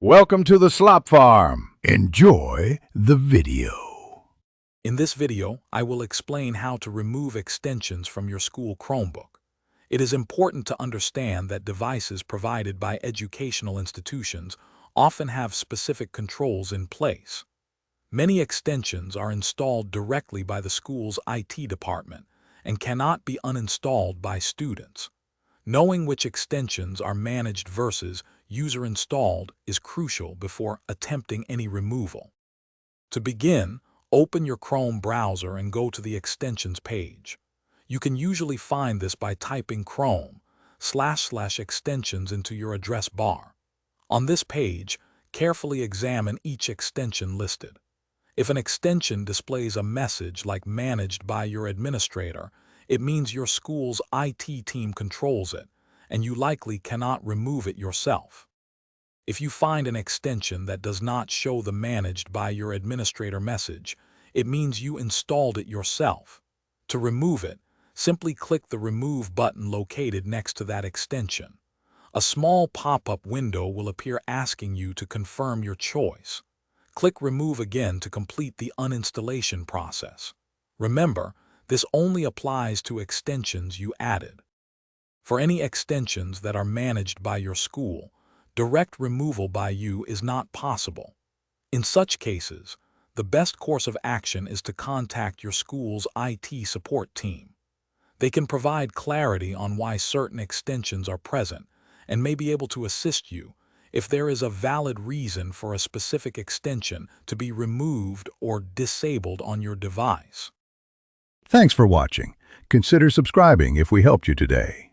Welcome to the Slop Farm. Enjoy the video. In this video, I will explain how to remove extensions from your school Chromebook. It is important to understand that devices provided by educational institutions often have specific controls in place. Many extensions are installed directly by the school's IT department and cannot be uninstalled by students. Knowing which extensions are managed versus user-installed is crucial before attempting any removal. To begin, open your Chrome browser and go to the Extensions page. You can usually find this by typing Chrome//extensions into your address bar. On this page, carefully examine each extension listed. If an extension displays a message like "Managed by your administrator," it means your school's IT team controls it, and you likely cannot remove it yourself. If you find an extension that does not show the "Managed by your administrator" message, it means you installed it yourself. To remove it, simply click the Remove button located next to that extension. A small pop-up window will appear asking you to confirm your choice. Click Remove again to complete the uninstallation process. Remember, this only applies to extensions you added. For any extensions that are managed by your school, direct removal by you is not possible. In such cases, the best course of action is to contact your school's IT support team. They can provide clarity on why certain extensions are present and may be able to assist you if there is a valid reason for a specific extension to be removed or disabled on your device. Thanks for watching. Consider subscribing if we helped you today.